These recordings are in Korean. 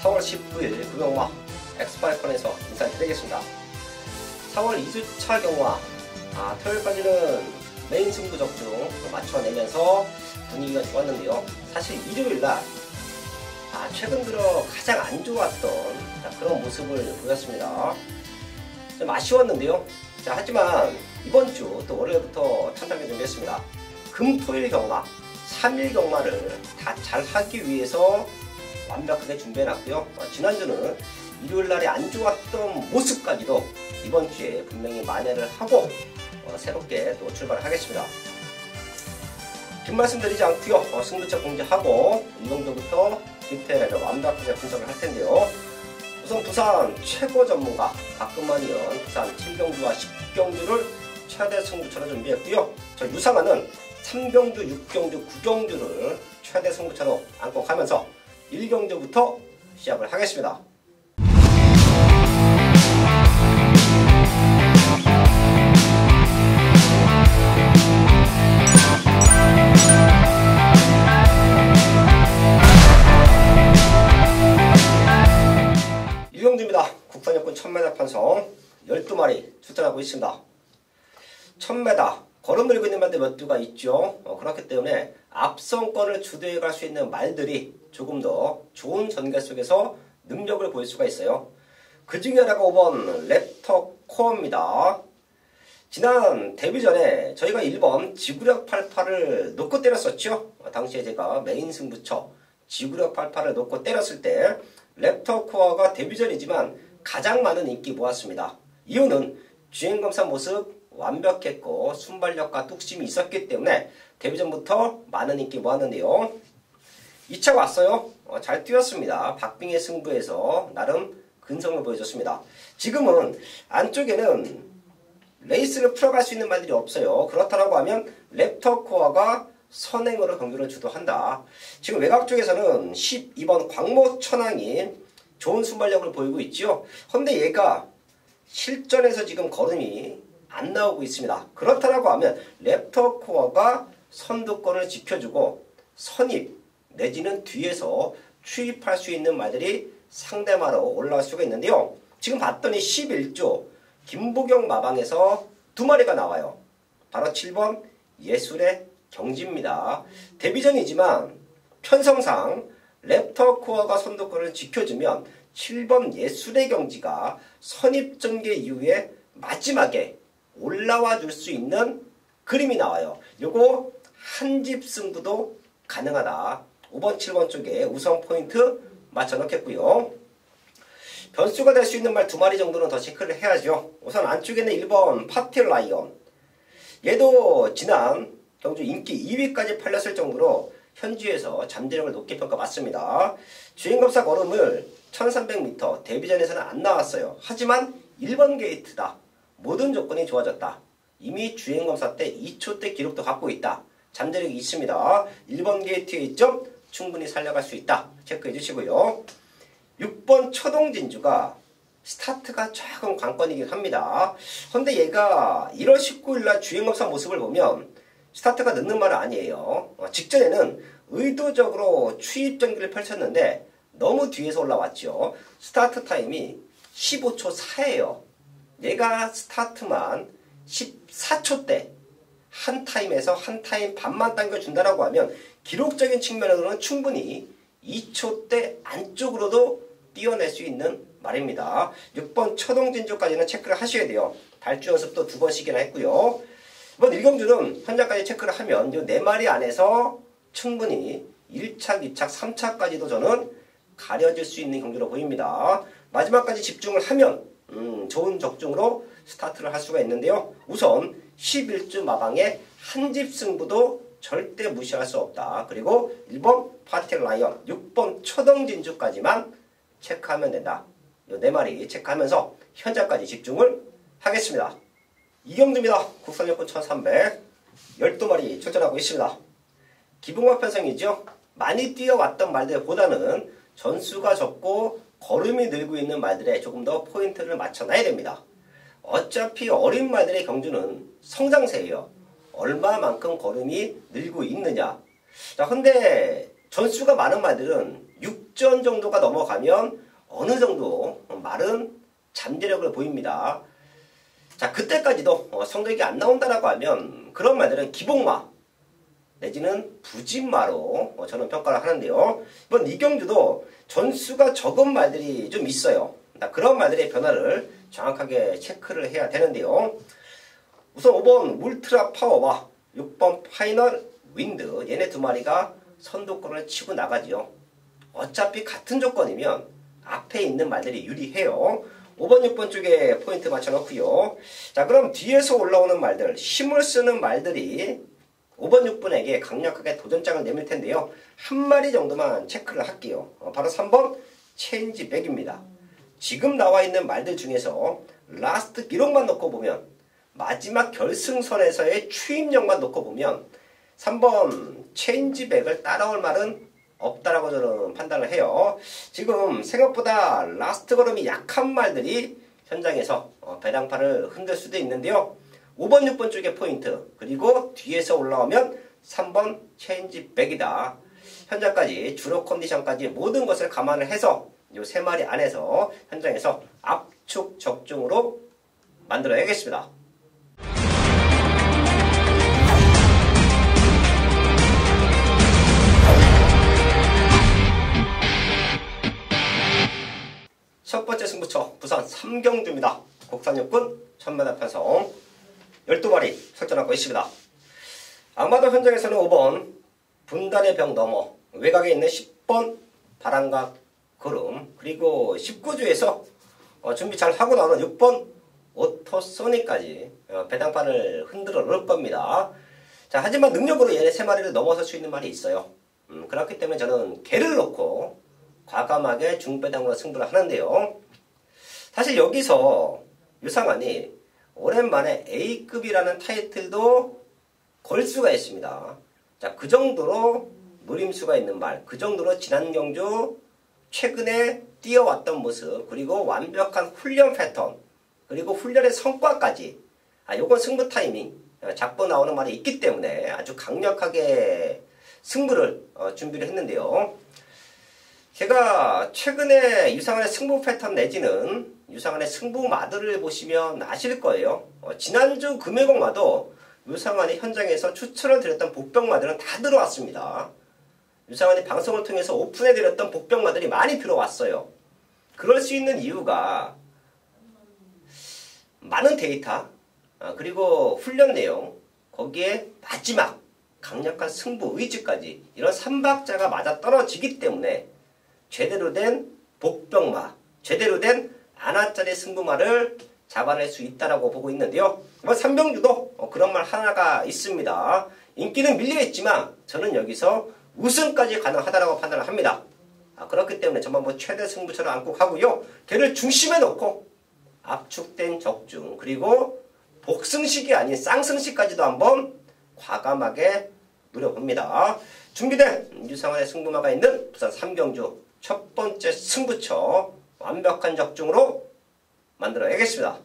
4월 19일 구경마 엑스파이컨에서 인사드리겠습니다. 4월 2주차 경마 토요일까지는 메인 승부 적중 맞춰내면서 분위기가 좋았는데요. 사실 일요일날 최근 들어 가장 안 좋았던 그런 모습을 보였습니다. 좀 아쉬웠는데요. 하지만 이번 주 또 월요일부터 탄탄하게 준비했습니다. 금토일 경마 3일 경마를 다 잘하기 위해서 완벽하게 준비해놨고요. 지난주는 일요일날에 안 좋았던 모습까지도 이번 주에 분명히 만회를 하고 새롭게 또 출발을 하겠습니다. 긴 말씀 드리지 않고요. 승부처 공지하고 이정도부터 디테일하게 완벽하게 분석을 할 텐데요. 우선 부산 최고 전문가 박근만 의원 부산 7경주와 10경주를 최대 승부처로 준비했고요. 저 유상하는 3경주, 6경주, 9경주를 최대 승부처로 안고 가면서 1경주부터 시작을 하겠습니다. 일경주입니다. 국산여권 1000m 편성 12마리 출전하고 있습니다. 1000m 걸음 들고 있는 말들 몇 두가 있죠. 그렇기 때문에 앞선권을 주도해 갈 수 있는 말들이 조금 더 좋은 전개 속에서 능력을 보일 수가 있어요. 그 중에 하나가 5번 랩터 코어입니다. 지난 데뷔 전에 저희가 1번 지구력 88을 놓고 때렸었죠. 당시에 제가 메인 승부처 지구력 88을 놓고 때렸을 때 랩터 코어가 데뷔 전이지만 가장 많은 인기 모았습니다. 이유는 주행검사 모습 완벽했고 순발력과 뚝심이 있었기 때문에 데뷔 전부터 많은 인기 모았는데요. 2차 왔어요. 잘 뛰었습니다. 박빙의 승부에서 나름 근성을 보여줬습니다. 지금은 안쪽에는 레이스를 풀어갈 수 있는 말들이 없어요. 그렇다고 하면 랩터 코어가 선행으로 경기를 주도한다. 지금 외곽 쪽에서는 12번 광모천왕이 좋은 순발력을 보이고 있죠. 근데 얘가 실전에서 지금 걸음이 안 나오고 있습니다. 그렇다고 하면 랩터 코어가 선두권을 지켜주고 선입 내지는 뒤에서 추입할 수 있는 말들이 상대마로 올라올 수가 있는데요. 지금 봤더니 11조 김보경 마방에서 2마리가 나와요. 바로 7번 예술의 경지입니다. 데뷔전이지만 편성상 랩터 코어가 선두권을 지켜주면 7번 예술의 경지가 선입전개 이후에 마지막에 올라와 줄 수 있는 그림이 나와요. 요거 한집 승부도 가능하다. 5번, 7번 쪽에 우선 포인트 맞춰 넣겠고요. 변수가 될 수 있는 말 2마리 정도는 더 체크를 해야죠. 우선 안쪽에는 1번 파티 라이언. 얘도 지난 경주 인기 2위까지 팔렸을 정도로 현지에서 잠재력을 높게 평가받습니다. 주행검사 걸음을 1300m 데뷔전에서는 안 나왔어요. 하지만 1번 게이트다. 모든 조건이 좋아졌다. 이미 주행검사 때 2초대 기록도 갖고 있다. 잠재력이 있습니다. 1번 게이트의 이점 충분히 살려갈 수 있다. 체크해 주시고요. 6번 초동진주가 스타트가 조금 관건이긴 합니다. 근데 얘가 1월 19일날 주행검사 모습을 보면 스타트가 늦는 말은 아니에요. 직전에는 의도적으로 추입 전기를 펼쳤는데 너무 뒤에서 올라왔죠. 스타트 타임이 15초 4예요. 얘가 스타트만 14초대 한 타임에서 한 타임 반만 당겨준다라고 하면 기록적인 측면으로는 충분히 2초대 안쪽으로도 뛰어낼 수 있는 말입니다. 6번 초동진주까지는 체크를 하셔야 돼요. 발주 연습도 2번씩이나 했고요. 이번 1경주는 현장까지 체크를 하면 이 4마리 안에서 충분히 1차, 2차, 3차까지도 저는 가려질 수 있는 경주로 보입니다. 마지막까지 집중을 하면 좋은 적중으로 스타트를 할 수가 있는데요. 우선 11주 마방의 한집 승부도 절대 무시할 수 없다. 그리고 1번 파티 라이언, 6번 초동진주까지만 체크하면 된다. 이 4마리 체크하면서 현장까지 집중을 하겠습니다. 이경주입니다. 국산여권 1300 12마리 출전하고 있습니다. 기분과 편성이죠. 많이 뛰어왔던 말들보다는 전수가 적고 걸음이 늘고 있는 말들에 조금 더 포인트를 맞춰놔야 됩니다. 어차피 어린 말들의 경주는 성장세예요. 얼마만큼 걸음이 늘고 있느냐. 자, 근데 전수가 많은 말들은 6점 직전 정도가 넘어가면 어느 정도 말은 잠재력을 보입니다. 자, 그때까지도 성적이 안 나온다라고 하면 그런 말들은 기복마 내지는 부진마로 저는 평가를 하는데요. 이번 이경주도 전수가 적은 말들이 좀 있어요. 그런 말들의 변화를 정확하게 체크를 해야 되는데요. 우선 5번 울트라 파워와 6번 파이널 윈드 얘네 두 마리가 선두권을 치고 나가지요. 어차피 같은 조건이면 앞에 있는 말들이 유리해요. 5번, 6번 쪽에 포인트 맞춰놓고요. 자, 그럼 뒤에서 올라오는 말들, 힘을 쓰는 말들이 5번, 6번에게 강력하게 도전장을 내밀 텐데요. 한 마리 정도만 체크를 할게요. 바로 3번 체인지백입니다. 지금 나와 있는 말들 중에서 라스트 기록만 놓고 보면 마지막 결승선에서의 추임력만 놓고 보면 3번 체인지백을 따라올 말은 없다라고 저는 판단을 해요. 지금 생각보다 라스트 걸음이 약한 말들이 현장에서 배당판을 흔들 수도 있는데요. 5번, 6번 쪽의 포인트 그리고 뒤에서 올라오면 3번 체인지백이다. 현장까지 주로 컨디션까지 모든 것을 감안을 해서 이 세 마리 안에서 현장에서 압축 적중으로 만들어야겠습니다. 첫 번째 승부처 부산 삼경주입니다. 국산 육군 1000m 편성 12마리 설정하고 있습니다. 아마도 현장에서는 5번 분단의 벽 넘어 외곽에 있는 10번 바람각 구름 그리고 19주에서 준비 잘 하고 나오는 6번 오토소닉까지 배당판을 흔들어 놓을 겁니다. 자, 하지만 능력으로 얘네 세 마리를 넘어설 수 있는 말이 있어요. 그렇기 때문에 저는 개를 놓고 과감하게 중배당으로 승부를 하는데요. 사실 여기서 유상환이 오랜만에 A급이라는 타이틀도 걸 수가 있습니다. 자, 그 정도로 노림수가 있는 말, 그 정도로 지난 경주 최근에 뛰어왔던 모습, 그리고 완벽한 훈련 패턴, 그리고 훈련의 성과까지 요건 승부 타이밍 잡고 나오는 말이 있기 때문에 아주 강력하게 승부를 준비를 했는데요. 제가 최근에 유상환의 승부 패턴 내지는 유상환의 승부 마들을 보시면 아실 거예요. 지난주 금요일마도 유상환이 현장에서 추천을 드렸던 복병마들은 다 들어왔습니다. 유상환이 방송을 통해서 오픈해드렸던 복병마들이 많이 들어왔어요. 그럴 수 있는 이유가 많은 데이터 그리고 훈련 내용 거기에 마지막 강력한 승부 의지까지 이런 3박자가 맞아떨어지기 때문에 제대로 된 복병마, 제대로 된 아나짜리 승부마를 잡아낼 수 있다라고 보고 있는데요. 삼병주도 그런 말 하나가 있습니다. 인기는 밀려있지만 저는 여기서 우승까지 가능하다라고 판단을 합니다. 그렇기 때문에 전반부 최대 승부처를 안고 가고요. 걔를 중심에 놓고 압축된 적중 그리고 복승식이 아닌 쌍승식까지도 한번 과감하게 노려봅니다. 준비된 유상환의 승부마가 있는 부산 삼경주 첫 번째 승부처 완벽한 적중으로 만들어야겠습니다.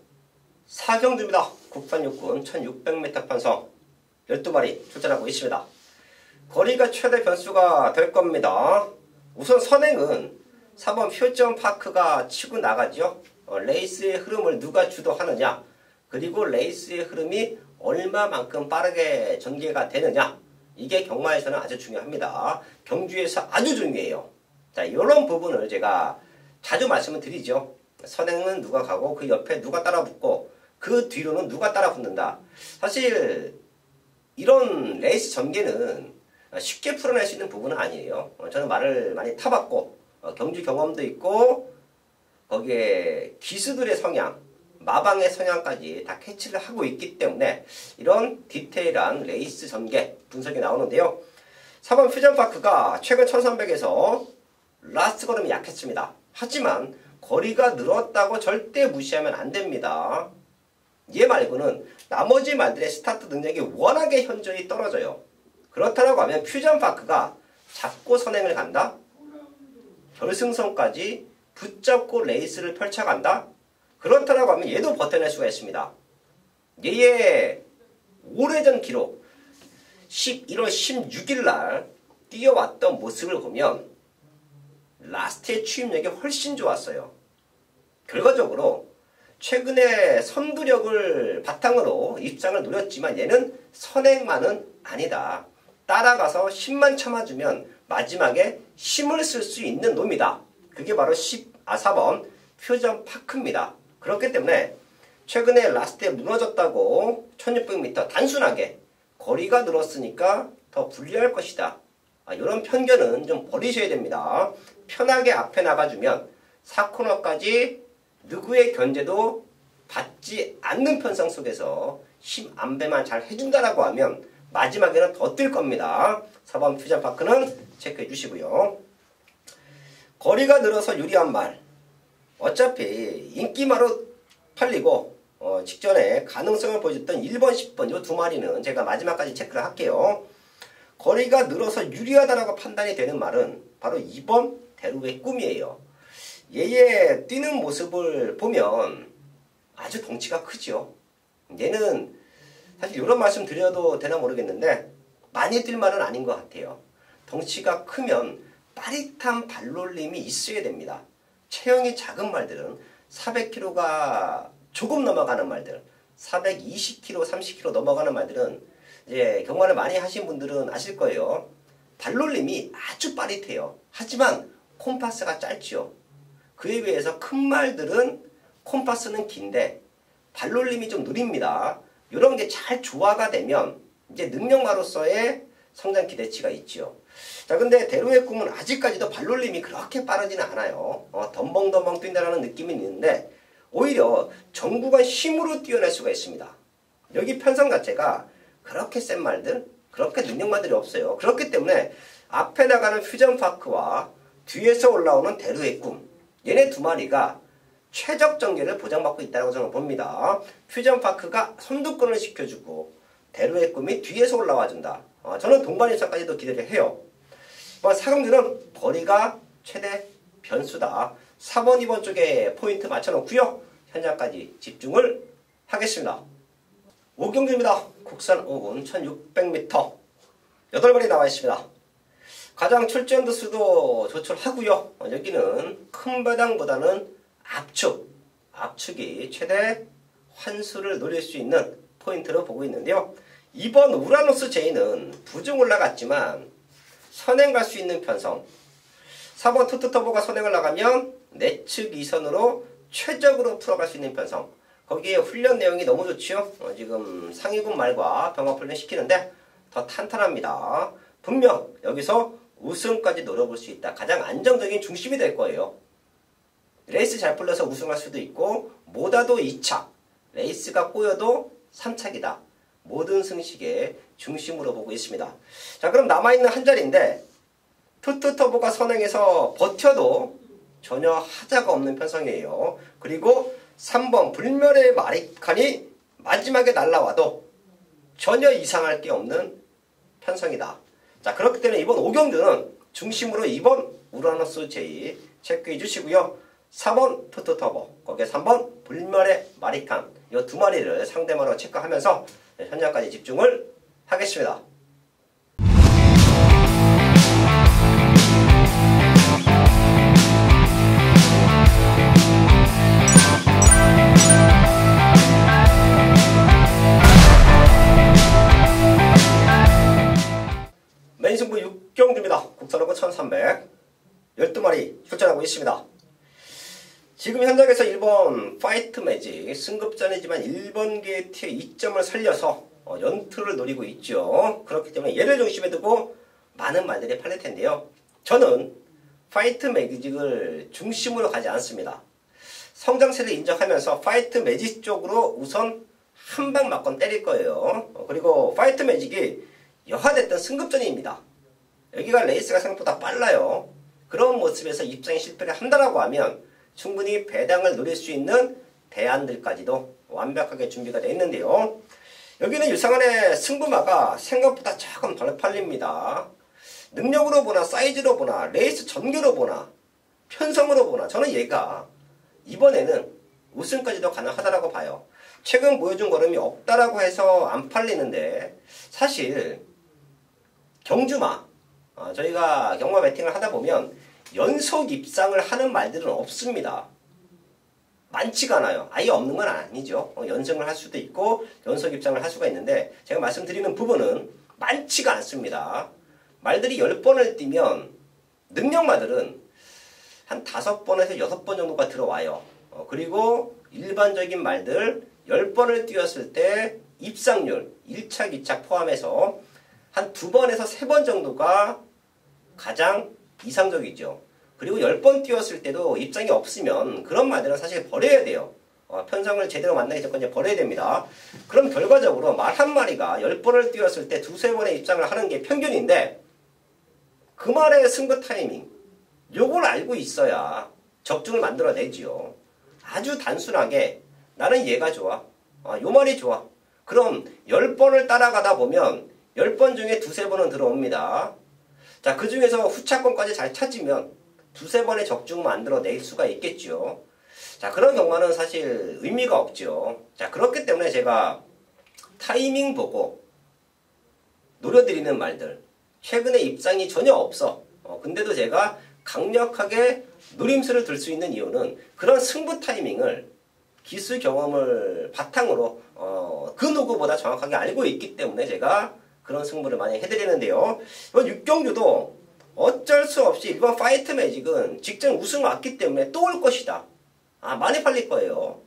4경주입니다. 국산 육군 1600m 편성 12마리 출전하고 있습니다. 거리가 최대 변수가 될 겁니다. 우선 선행은 4번 표정파크가 치고 나가죠. 레이스의 흐름을 누가 주도하느냐 그리고 레이스의 흐름이 얼마만큼 빠르게 전개가 되느냐 이게 경마에서는 아주 중요합니다. 경주에서 아주 중요해요. 자, 이런 부분을 제가 자주 말씀을 드리죠. 선행은 누가 가고 그 옆에 누가 따라 붙고 그 뒤로는 누가 따라 붙는다. 사실 이런 레이스 전개는 쉽게 풀어낼 수 있는 부분은 아니에요. 저는 말을 많이 타봤고 경주 경험도 있고 거기에 기수들의 성향, 마방의 성향까지 다 캐치를 하고 있기 때문에 이런 디테일한 레이스 전개 분석이 나오는데요. 4번 퓨전파크가 최근 1300에서 라스트 걸음이 약했습니다. 하지만 거리가 늘었다고 절대 무시하면 안 됩니다. 얘 말고는 나머지 말들의 스타트 능력이 워낙에 현저히 떨어져요. 그렇다고 하면 퓨전파크가 잡고 선행을 간다? 결승선까지 붙잡고 레이스를 펼쳐간다? 그렇다고 하면 얘도 버텨낼 수가 있습니다. 얘의 오래전 기록 11월 16일 날 뛰어왔던 모습을 보면 라스트의 추임력이 훨씬 좋았어요. 결과적으로 최근에 선두력을 바탕으로 입상을 노렸지만 얘는 선행만은 아니다. 따라가서 힘만 참아주면 마지막에 힘을 쓸 수 있는 놈이다. 그게 바로 4번 퓨전파크입니다. 그렇기 때문에 최근에 라스트에 무너졌다고 1600m 단순하게 거리가 늘었으니까 더 불리할 것이다. 이런 편견은 좀 버리셔야 됩니다. 편하게 앞에 나가주면 4코너까지 누구의 견제도 받지 않는 편성 속에서 힘 안배만 잘 해준다라고 하면 마지막에는 더 뛸 겁니다. 4번 퓨전파크는 체크해 주시고요. 거리가 늘어서 유리한 말. 어차피 인기마로 팔리고 직전에 가능성을 보여줬던 1번, 10번 이 두 마리는 제가 마지막까지 체크를 할게요. 거리가 늘어서 유리하다라고 판단이 되는 말은 바로 2번 대루의 꿈이에요. 얘의 뛰는 모습을 보면 아주 덩치가 크죠. 얘는 사실 이런 말씀 드려도 되나 모르겠는데 많이 뛸 말은 아닌 것 같아요. 덩치가 크면 빠릿한 발놀림이 있어야 됩니다. 체형이 작은 말들은 400kg가 조금 넘어가는 말들, 420kg, 30kg 넘어가는 말들은 이제 경마를 많이 하신 분들은 아실 거예요. 발놀림이 아주 빠릿해요. 하지만 콤파스가 짧죠. 그에 비해서 큰 말들은 콤파스는 긴데 발놀림이 좀 느립니다. 이런 게 잘 조화가 되면 이제 능력마로서의 성장 기대치가 있죠. 자, 근데 대로의 꿈은 아직까지도 발놀림이 그렇게 빠르지는 않아요. 덤벙덤벙 뛴다라는 느낌이 있는데 오히려 전구간 힘으로 뛰어날 수가 있습니다. 여기 편성 자체가 그렇게 센 말들, 그렇게 능력말들이 없어요. 그렇기 때문에 앞에 나가는 퓨전파크와 뒤에서 올라오는 대로의 꿈, 얘네 두 마리가 최적 전개를 보장받고 있다고 저는 봅니다. 퓨전파크가 선두권을 시켜주고 대로의 꿈이 뒤에서 올라와준다. 저는 동반 입상까지도 기대를 해요. 사강들은 거리가 최대 변수다. 4번, 2번 쪽에 포인트 맞춰놓고요. 현장까지 집중을 하겠습니다. 5경주입니다. 국산 5군 1600m 8마리 나와 있습니다. 가장 출전 두수도 조철하고요. 여기는 큰 배당보다는 압축이 최대 환수를 노릴 수 있는 포인트로 보고 있는데요. 2번 우라노스 J는 부중 올라갔지만 선행 갈 수 있는 편성. 4번 투투터보가 선행을 나가면 내측 2선으로 최적으로 풀어갈 수 있는 편성. 거기에 훈련 내용이 너무 좋지요. 지금 상위군 말과 병합 훈련 시키는데 더 탄탄합니다. 분명 여기서 우승까지 노려볼 수 있다. 가장 안정적인 중심이 될 거예요. 레이스 잘 풀려서 우승할 수도 있고 못와도 2차, 레이스가 꼬여도 3착이다. 모든 승식의 중심으로 보고 있습니다. 자, 그럼 남아있는 한 자리인데 투투터보가 선행해서 버텨도 전혀 하자가 없는 편성이에요. 그리고 3번 불멸의 마리칸이 마지막에 날라와도 전혀 이상할 게 없는 편성이다. 자, 그렇기 때문에 이번 5경주는 중심으로 2번 우라노스 J 체크해 주시고요. 4번 투투터보, 거기에 3번 불멸의 마리칸 이 두 마리를 상대방으로 체크하면서 현장까지 집중을 하겠습니다. 메인 승부 6경주입니다. 국산호구 1300 12마리 출전하고 있습니다. 지금 현장에서 1번 파이트 매직 승급전이지만 1번 게이트의 이점을 살려서 연투를 노리고 있죠. 그렇기 때문에 얘를 중심에 두고 많은 말들이 팔릴 텐데요. 저는 파이트 매직을 중심으로 가지 않습니다. 성장세를 인정하면서 파이트 매직 쪽으로 우선 한 방 맞건 때릴 거예요. 그리고 파이트 매직이 여하됐던 승급전입니다. 여기가 레이스가 생각보다 빨라요. 그런 모습에서 입상에 실패를 한다라고 하면 충분히 배당을 노릴 수 있는 대안들까지도 완벽하게 준비가 되어 있는데요. 여기는 유상한의 승부마가 생각보다 조금 덜 팔립니다. 능력으로 보나 사이즈로 보나 레이스 전개로 보나 편성으로 보나 저는 얘가 이번에는 우승까지도 가능하다라고 봐요. 최근 보여준 걸음이 없다라고 해서 안 팔리는데 사실 경주마 저희가 경마 배팅을 하다 보면 연속 입상을 하는 말들은 없습니다. 많지가 않아요. 아예 없는 건 아니죠. 연승을 할 수도 있고 연속 입상을 할 수가 있는데 제가 말씀드리는 부분은 많지가 않습니다. 말들이 10번을 뛰면 능력마들은 한 5번에서 6번 정도가 들어와요. 그리고 일반적인 말들 10번을 뛰었을 때 입상률 1착, 2착 포함해서 한 2번에서 3번 정도가 가장 이상적이죠. 그리고 10번 뛰었을 때도 입장이 없으면 그런 말들은 사실 버려야 돼요. 편성을 제대로 만나기 전까지 버려야 됩니다. 그럼 결과적으로 말 한 마리가 10번을 뛰었을 때 2-3번의 입장을 하는 게 평균인데 그 말의 승부 타이밍 요걸 알고 있어야 적중을 만들어내지요. 아주 단순하게 나는 얘가 좋아. 요 말이 좋아. 그럼 10번을 따라가다 보면 10번 중에 2-3번은 들어옵니다. 자, 그 중에서 후차권까지 잘 찾으면 2-3번의 적중 만들어낼 수가 있겠죠. 자, 그런 경우는 사실 의미가 없죠. 자, 그렇기 때문에 제가 타이밍 보고 노려드리는 말들 최근에 입상이 전혀 없어. 근데도 제가 강력하게 노림수를 들 수 있는 이유는 그런 승부 타이밍을 기술 경험을 바탕으로 그 누구보다 정확하게 알고 있기 때문에 제가 그런 승부를 많이 해드리는데요. 이번 6경주도 어쩔 수 없이 이번 파이트 매직은 직전 우승을 왔기 때문에 또 올 것이다. 많이 팔릴 거예요.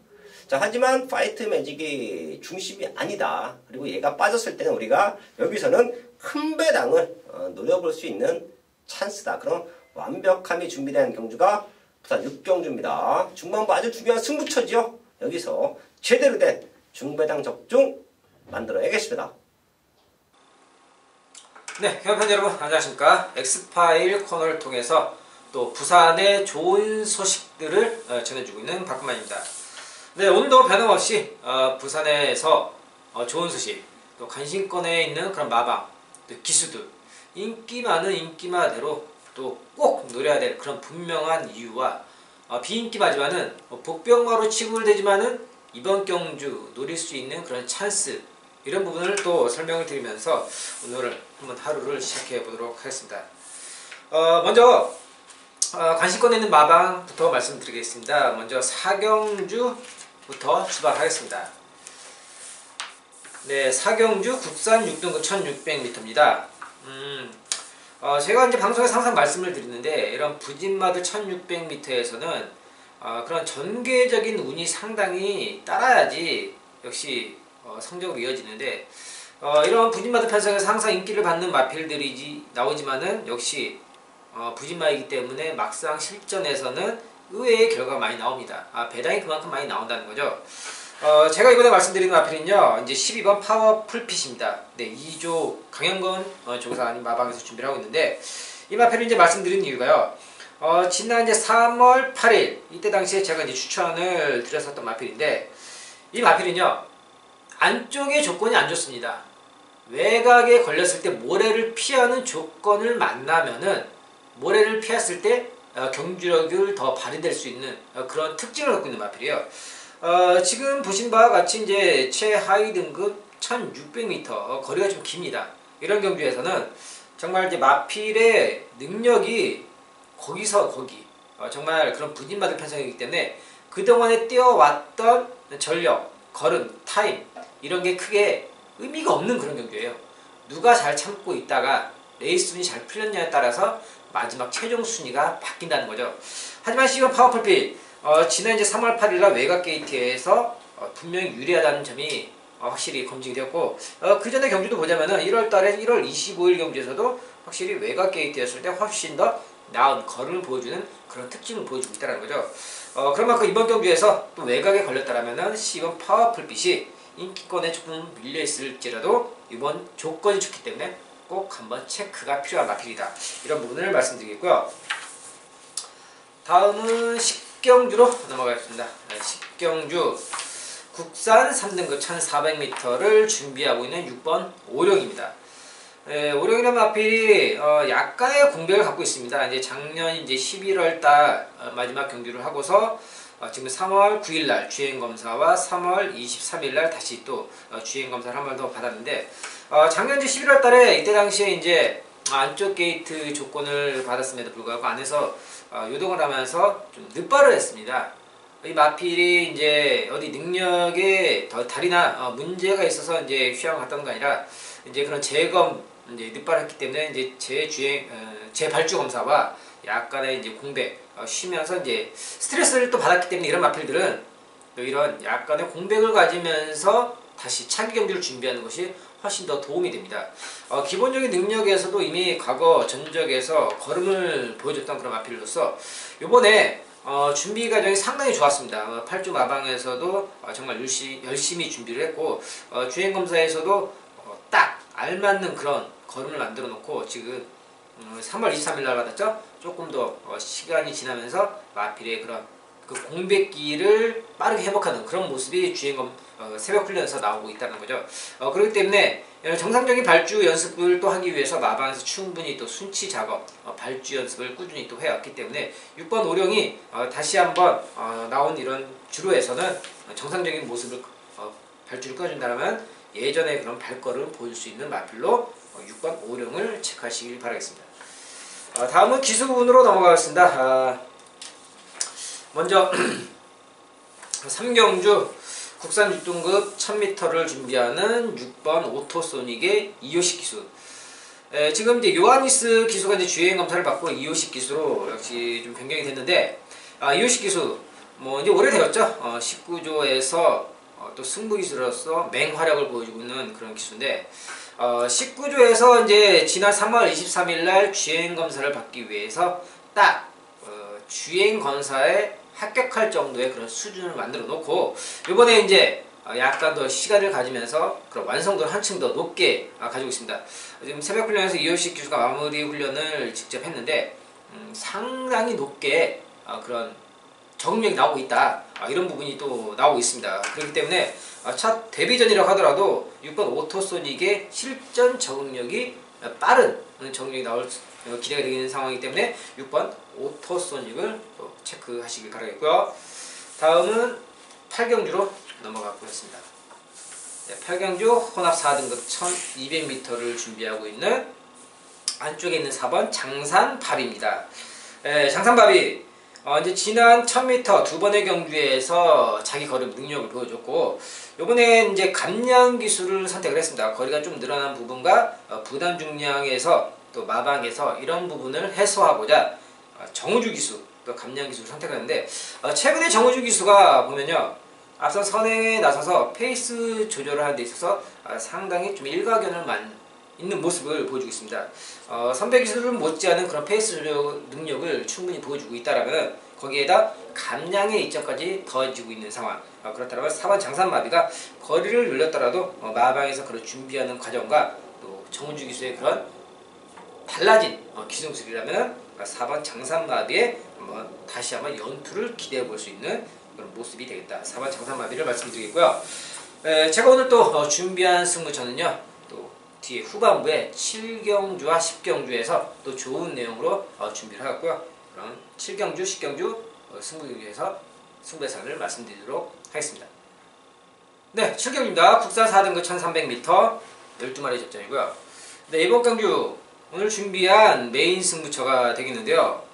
자, 하지만 파이트 매직이 중심이 아니다. 그리고 얘가 빠졌을 때는 우리가 여기서는 큰 배당을 노려볼 수 있는 찬스다. 그럼 완벽함이 준비된 경주가 부산 6경주입니다. 중반부 아주 중요한 승부처지요. 여기서 제대로 된 중배당 적중 만들어야겠습니다. 네, 경험팬 여러분 안녕하십니까. 엑스파일 코너를 통해서 또 부산의 좋은 소식들을 전해주고 있는 박근만입니다. 네, 오늘도 변함없이 부산에서 좋은 소식, 또 간신권에 있는 그런 마방, 또 기수들, 인기 많은 인기마대로 또 꼭 노려야 될 그런 분명한 이유와 비인기마지만은 복병마로 치고를 되지만은 이번 경주 노릴 수 있는 그런 찬스, 이런 부분을 또 설명을 드리면서 오늘 한번 하루를 시작해 보도록 하겠습니다. 먼저 간신권에 있는 마방부터 말씀드리겠습니다. 먼저 4경주부터 출발하겠습니다. 네, 4경주 국산 6등급 1600m입니다. 제가 이제 방송에서 항상 말씀을 드리는데 이런 부진마들 1600m에서는 그런 전개적인 운이 상당히 따라야지 역시 성적으로 이어지는데 이런 부진마들 편성에서 항상 인기를 받는 마필들이 나오지만은 역시 부진마이기 때문에 막상 실전에서는 의외의 결과가 많이 나옵니다. 배당이 그만큼 많이 나온다는 거죠. 제가 이번에 말씀드리는 마필은요, 이제 12번 파워 풀핏입니다. 네, 2조 강현건 조사님 마방에서 준비를 하고 있는데, 이 마필을 이제 말씀드린 이유가요, 지난 이제 3월 8일, 이때 당시에 제가 이제 추천을 드렸었던 마필인데, 이 마필은요, 안쪽의 조건이 안 좋습니다. 외곽에 걸렸을 때 모래를 피하는 조건을 만나면은, 모래를 피했을 때 경주력을 더 발휘될 수 있는 그런 특징을 갖고 있는 마필이에요. 지금 보신 바와 같이 이제 최하위 등급 1600m 거리가 좀 깁니다. 이런 경주에서는 정말 이제 마필의 능력이 거기서 거기 정말 그런 부진마들 편성이기 때문에 그동안에 뛰어왔던 전력, 걸음, 타임 이런 게 크게 의미가 없는 그런 경주예요. 누가 잘 참고 있다가 레이스 순위 잘 풀렸냐에 따라서 마지막 최종 순위가 바뀐다는 거죠. 하지만 지금 파워풀핏 지난 이제 3월 8일날 외곽 게이트에서 분명히 유리하다는 점이 확실히 검증이 되었고 그 전에 경주도 보자면은 1월달에 1월 25일 경주에서도 확실히 외곽 게이트였을 때 훨씬 더 나은 걸음을 보여주는 그런 특징을 보여주고 있다는 거죠. 그런 만큼 이번 경주에서 또 외곽에 걸렸다라면은 이번 파워풀빛이 인기권에 조금 밀려 있을지라도 이번 조건이 좋기 때문에 꼭 한번 체크가 필요한 마필이다. 이런 부분을 말씀드리겠고요. 다음은 식경주로 넘어가겠습니다. 식경주 국산 3등급 1400m를 준비하고 있는 6번 오룡입니다. 오룡이라는 마필이 약간의 공백을 갖고 있습니다. 이제 작년 이제 11월달 마지막 경주를 하고서 지금 3월 9일날 주행검사와 3월 23일날 다시 또 주행검사를 한 번 더 받았는데 작년 11월달에 이때 당시에 이제 안쪽 게이트 조건을 받았음에도 불구하고 안에서 요동을 하면서 좀 늦발을 했습니다. 이 마필이 이제 어디 능력에 더 다리나 문제가 있어서 이제 휴양을 갔던 거 아니라 이제 그런 재검 이제 늦발했기 때문에 이제 재발주 검사와 약간의 이제 공백 쉬면서 이제 스트레스를 또 받았기 때문에 이런 마필들은 또 이런 약간의 공백을 가지면서 다시 차기 경기를 준비하는 것이 훨씬 더 도움이 됩니다. 기본적인 능력에서도 이미 과거 전적에서 걸음을 보여줬던 그런 마필로서 요번에 준비 과정이 상당히 좋았습니다. 8주 마방에서도 정말 열심히 준비를 했고 주행검사에서도 딱 알맞는 그런 걸음을 만들어 놓고 지금 3월 23일 날 받았죠? 조금 더 시간이 지나면서 마필의 그런 그 공백기를 빠르게 회복하는 그런 모습이 주행검 새벽 훈련에서 나오고 있다는 거죠. 그렇기 때문에 정상적인 발주 연습을 또 하기 위해서 마방에서 충분히 또 순치 작업, 발주 연습을 꾸준히 또 해왔기 때문에 6번 오령이 다시 한번 나온 이런 주로에서는 정상적인 모습을 발주를 꺼준다면 예전의 그런 발걸음을 보일 수 있는 마필로 6번 오령을 체크하시길 바라겠습니다. 다음은 기수 부분으로 넘어가겠습니다. 먼저 3경주 국산 6등급 1000m를 준비하는 6번 오토소닉의 이효식 기수. 지금 이제 요하니스 기수가 이제 주행 검사를 받고 이효식 기수로 역시 좀 변경이 됐는데, 이효식 기수 뭐 이제 오래되었죠. 19조에서 또 승부 기수로서 맹활약을 보여주고 있는 그런 기수인데, 19조에서 이제 지난 3월 23일 날 주행 검사를 받기 위해서 딱 주행 검사에 합격할 정도의 그런 수준을 만들어 놓고 이번에 이제 약간 더 시간을 가지면서 그런 완성도를 한층 더 높게 가지고 있습니다. 지금 새벽 훈련에서 이효식 기수가 마무리 훈련을 직접 했는데 상당히 높게 그런 적응력이 나오고 있다. 이런 부분이 또 나오고 있습니다. 그렇기 때문에 첫 데뷔전이라고 하더라도 6번 오토소닉의 실전 적응력이 빠른 적응력이 나올 기대가 되는 상황이기 때문에 6번 오토소닉을 또 체크하시길 바라겠고요. 다음은 8경주로 넘어가 보겠습니다. 8경주 혼합 4등급 1200m를 준비하고 있는 안쪽에 있는 4번 장산밥입니다. 장산밥이 이제 지난 1000m 두 번의 경주에서 자기 걸음 능력을 보여줬고 이번에 이제 감량 기술을 선택을 했습니다. 거리가 좀 늘어난 부분과 부담 중량에서 또 마방에서 이런 부분을 해소하고자 정우주 기수 또 감량 기술을 선택하는데 최근에 정우주 기수가 보면요 앞선 선행에 나서서 페이스 조절을 하는 데 있어서 상당히 좀 일가견을 있는 모습을 보여주고 있습니다. 선배 기술을 못지않은 그런 페이스 조절 능력을 충분히 보여주고 있다라면 거기에다 감량의 이점까지 더해지고 있는 상황. 그렇다면 4번 장산마비가 거리를 늘렸더라도 마방에서 그런 준비하는 과정과 또 정우주 기수의 그런 달라진 기술이라면 4번 장산마비의 다시 한번 연투를 기대해 볼 수 있는 그런 모습이 되겠다. 4번 장산마비를 말씀드리겠고요. 제가 오늘 또 준비한 승부처는요. 또 뒤에 후반부에 7경주와 10경주에서 또 좋은 내용으로 준비를 하였고요. 그럼 7경주, 10경주 승부경주에서 승부예상을 말씀드리도록 하겠습니다. 네, 7경주입니다. 국산 4등급 1300m 12마리 접전이고요. 네, 이번 경주 오늘 준비한 메인 승부처가 되겠는데요.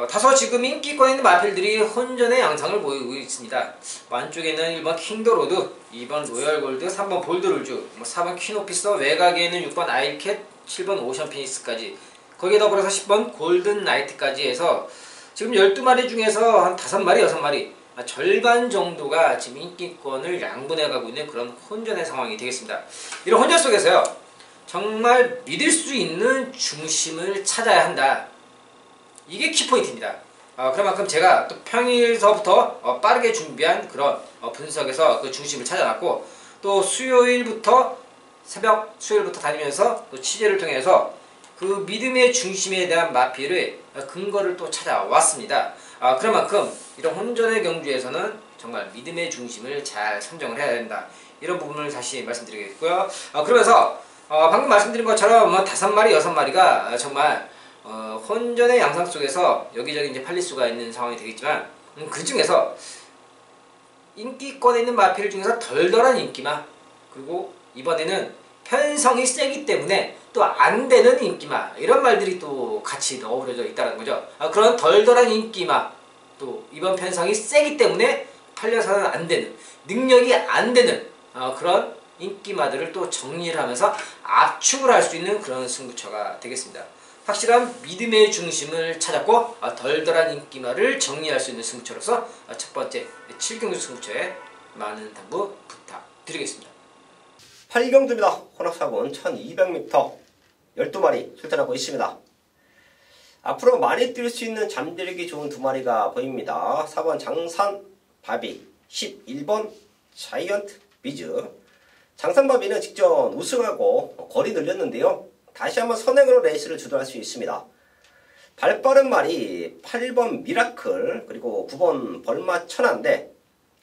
다소 지금 인기권 있는 마필들이 혼전의 양상을 보이고 있습니다. 안쪽에는 1번 킹더로드, 2번 로열골드, 3번 볼드룰주, 4번 퀸오피서, 외곽에는 6번 아이캣, 7번 오션피니스까지 거기에 더불어서 10번 골든나이트까지 해서 지금 12마리 중에서 한 5마리, 6마리 절반 정도가 지금 인기권을 양분해가고 있는 그런 혼전의 상황이 되겠습니다. 이런 혼전 속에서요. 정말 믿을 수 있는 중심을 찾아야 한다. 이게 키포인트입니다. 그만큼 제가 또 평일서부터 빠르게 준비한 그런 분석에서 그 중심을 찾아놨고 또 수요일부터 다니면서 또 취재를 통해서 그 믿음의 중심에 대한 마필의 근거를 또 찾아왔습니다. 그런 만큼 이런 혼전의 경주에서는 정말 믿음의 중심을 잘 선정을 해야 된다. 이런 부분을 다시 말씀드리겠고요. 그러면서 방금 말씀드린 것처럼 5마리, 6마리가 정말 혼전의 양상 속에서 여기저기 이제 팔릴 수가 있는 상황이 되겠지만 그 중에서 인기권에 있는 마필 중에서 덜덜한 인기마 그리고 이번에는 편성이 세기 때문에 또 안 되는 인기마 이런 말들이 또 같이 어우러져 있다는 거죠. 그런 덜덜한 인기마 또 이번 편성이 세기 때문에 팔려서는 안 되는 능력이 안 되는 그런 인기마들을 또 정리를 하면서 압축을 할 수 있는 그런 승부처가 되겠습니다. 확실한 믿음의 중심을 찾았고 덜덜한 인기마를 정리할 수 있는 승부처로서 첫 번째 7경주 승부처에 많은 당부 부탁드리겠습니다. 8경주입니다. 혼합사군 1200m 12마리 출전하고 있습니다. 앞으로 많이 뛸 수 있는 잠들기 좋은 두 마리가 보입니다. 4번 장산 바비, 11번 자이언트 비즈. 장산 바비는 직전 우승하고 거리 늘렸는데요. 다시 한번 선행으로 레이스를 주도할 수 있습니다. 발빠른 말이 8번 미라클 그리고 9번 벌마 천하인데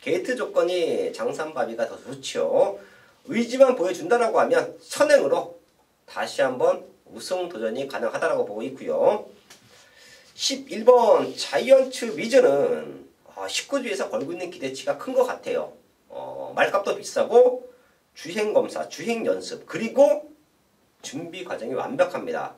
게이트 조건이 장산 바비가 더 좋죠. 의지만 보여준다라고 하면 선행으로 다시 한번 우승 도전이 가능하다고 보고 있고요. 11번 자이언트 미즈는 19주에서 걸고 있는 기대치가 큰 것 같아요. 말값도 비싸고 주행검사, 주행연습 그리고 준비 과정이 완벽합니다.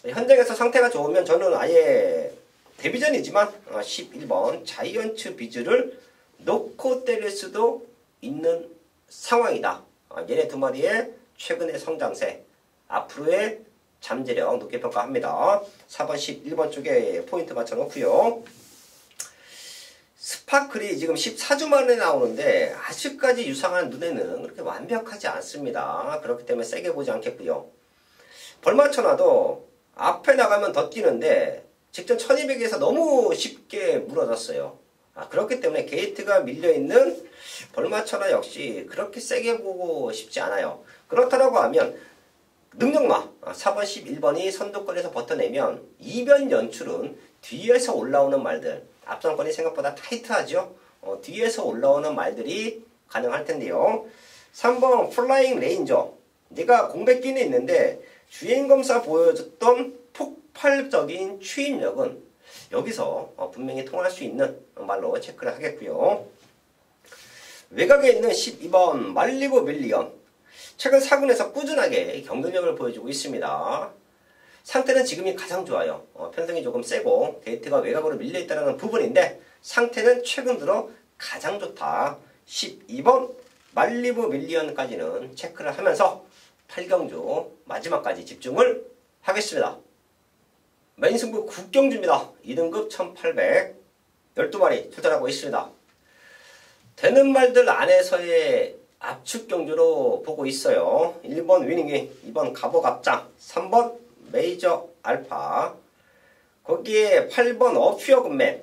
현장에서 상태가 좋으면 저는 아예 데뷔전이지만 11번 자이언트 비즈를 놓고 때릴 수도 있는 상황이다. 얘네 두 마리의 최근의 성장세, 앞으로의 잠재력 높게 평가합니다. 4번, 11번 쪽에 포인트 맞춰놓고요. 스파클이 지금 14주 만에 나오는데 아직까지 유상한 눈에는 그렇게 완벽하지 않습니다. 그렇기 때문에 세게 보지 않겠고요. 벌마천하도 앞에 나가면 더 뛰는데 직전 1200에서 너무 쉽게 무너졌어요. 그렇기 때문에 게이트가 밀려있는 벌마천하 역시 그렇게 세게 보고 싶지 않아요. 그렇다고 하면 능력마 4번 11번이 선두권에서 버텨내면 이변 연출은 뒤에서 올라오는 말들, 앞선권이 생각보다 타이트하죠. 뒤에서 올라오는 말들이 가능할 텐데요. 3번 플라잉 레인저, 내가 공백기는 있는데 주행검사 보여줬던 폭발적인 추임력은 여기서 분명히 통할 수 있는 말로 체크를 하겠고요. 외곽에 있는 12번 말리브 밀리언, 최근 4군에서 꾸준하게 경쟁력을 보여주고 있습니다. 상태는 지금이 가장 좋아요. 편성이 조금 세고 게이트가 외곽으로 밀려있다는 부분인데 상태는 최근 들어 가장 좋다. 12번 말리브 밀리언까지는 체크를 하면서 8경주 마지막까지 집중을 하겠습니다. 메인 승부 9경주입니다. 2등급 1800 12마리 출전하고 있습니다. 되는 말들 안에서의 압축 경주로 보고 있어요. 1번 위닝윙, 2번 가보갑장, 3번 메이저 알파, 거기에 8번 어퓨어 굿맨,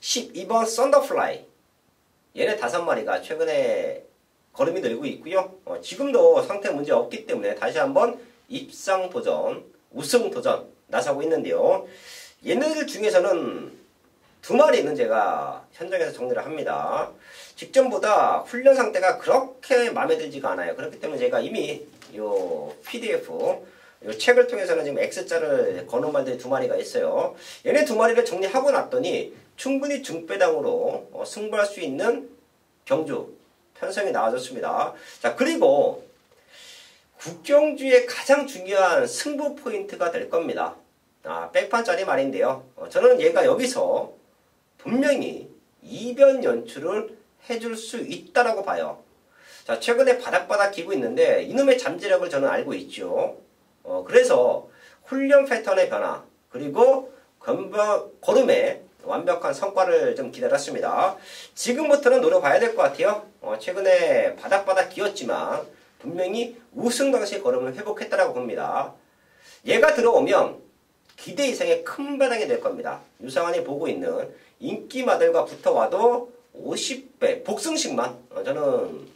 12번 썬더플라이. 얘네 5마리가 최근에 걸음이 늘고 있고요. 지금도 상태 문제 없기 때문에 다시 한번 입상 도전, 우승 도전 나서고 있는데요. 얘네들 중에서는 2마리는 제가 현장에서 정리를 합니다. 직전보다 훈련 상태가 그렇게 마음에 들지가 않아요. 그렇기 때문에 제가 이미 요 PDF, 요 책을 통해서는 지금 X자를 거는 말들이 2마리가 있어요. 얘네 2마리를 정리하고 났더니 충분히 중배당으로 승부할 수 있는 경주 편성이 나와줬습니다. 자, 그리고 국경주의 가장 중요한 승부 포인트가 될 겁니다. 백판짜리 말인데요. 저는 얘가 여기서 분명히 이변 연출을 해줄 수 있다라고 봐요. 자, 최근에 바닥바닥 기고 있는데 이놈의 잠재력을 저는 알고 있죠. 그래서 훈련 패턴의 변화 그리고 걸음의 완벽한 성과를 좀 기다렸습니다. 지금부터는 노려봐야 될 것 같아요. 최근에 바닥바닥 기었지만 분명히 우승 당시 걸음을 회복했다라고 봅니다. 얘가 들어오면 기대 이상의 큰 배당이 될 겁니다. 유상환이 보고 있는 인기마들과 붙어와도 50배 복승식만, 저는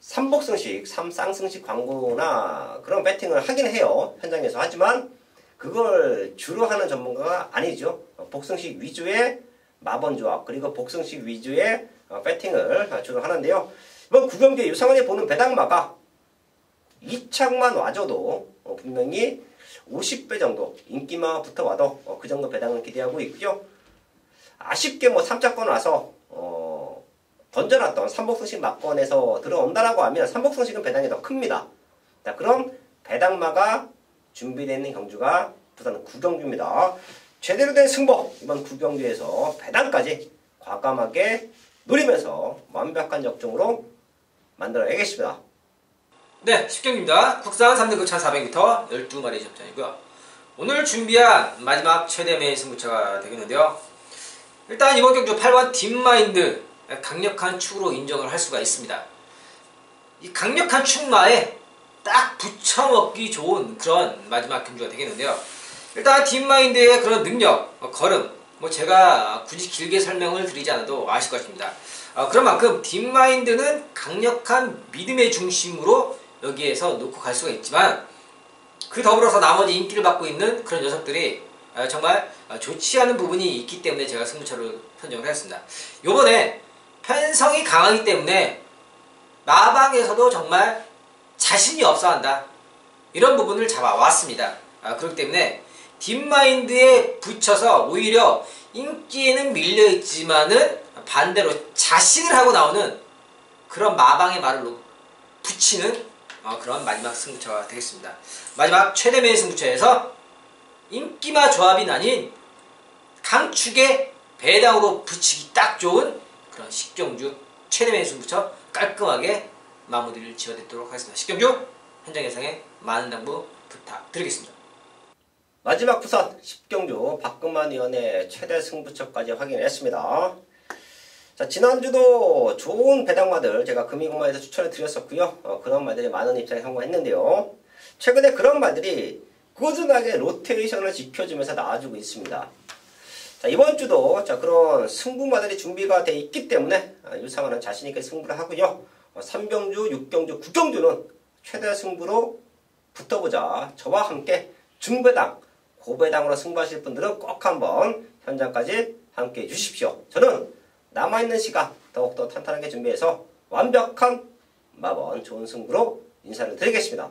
3복승식, 3쌍승식 광고나 그런 배팅을 하긴 해요. 현장에서. 하지만 그걸 주로 하는 전문가가 아니죠. 복승식 위주의 마번조합 그리고 복승식 위주의 배팅을 주로 하는데요. 이번 9경기에 유상환이 보는 배당마가 2착만 와줘도 분명히 50배 정도 인기마 붙어와도 그 정도 배당을 기대하고 있고요. 아쉽게 3착권 와서 던져놨던 3복승식 막권에서 들어온다라고 하면 3복승식은 배당이 더 큽니다. 자, 그럼 배당마가 준비되어 있는 경주가 부산 9경주입니다. 제대로 된 승부 이번 9경주에서 배당까지 과감하게 노리면서 완벽한 역종으로 만들어내겠습니다. 네, 10경기입니다. 국산 3등급 1400m 12마리 접전이고요. 오늘 준비한 마지막 최대 메인 승부처가 되겠는데요. 일단 이번 경주 8번 딥마인드 강력한 축으로 인정을 할 수가 있습니다. 이 강력한 축마에 딱 붙여먹기 좋은 그런 마지막 경주가 되겠는데요. 일단 딥마인드의 그런 능력, 걸음, 제가 굳이 길게 설명을 드리지 않아도 아실 것입니다. 그런 만큼 딥마인드는 강력한 믿음의 중심으로 여기에서 놓고 갈 수가 있지만, 그 더불어서 나머지 인기를 받고 있는 그런 녀석들이 정말 좋지 않은 부분이 있기 때문에 제가 승부처를 선정을 했습니다. 요번에 편성이 강하기 때문에 마방에서도 정말 자신이 없어 한다, 이런 부분을 잡아왔습니다. 그렇기 때문에 딥마인드에 붙여서 오히려 인기에는 밀려있지만은 반대로 자신을 하고 나오는 그런 마방의 말을 붙이는 그런 마지막 승부처가 되겠습니다. 마지막 최대 메인 승부처에서 인기마 조합이 아닌 강축에 배당으로 붙이기 딱 좋은 그런 10경주 최대 메인 승부처 깔끔하게 마무리를 지어드리도록 하겠습니다. 10경주 현장 예상에 많은 당부 부탁드리겠습니다. 마지막 부산 10경주 박근만 위원의 최대 승부처까지 확인했습니다. 자, 지난주도 좋은 배당마들 제가 금이공마에서 추천을 드렸었고요. 그런 말들이 많은 입장에 성공했는데요. 최근에 그런 말들이 꾸준하게 로테이션을 지켜주면서 나와주고 있습니다. 자, 이번 주도 그런 승부마들이 준비가 되어 있기 때문에 유상원은 자신있게 승부를 하고요. 3경주, 6경주, 9경주는 최대 승부로 붙어보자. 저와 함께 중배당, 고배당으로 승부하실 분들은 꼭 한번 현장까지 함께 해주십시오. 저는 남아있는 시간 더욱더 탄탄하게 준비해서 완벽한 마번 좋은 승부로 인사를 드리겠습니다.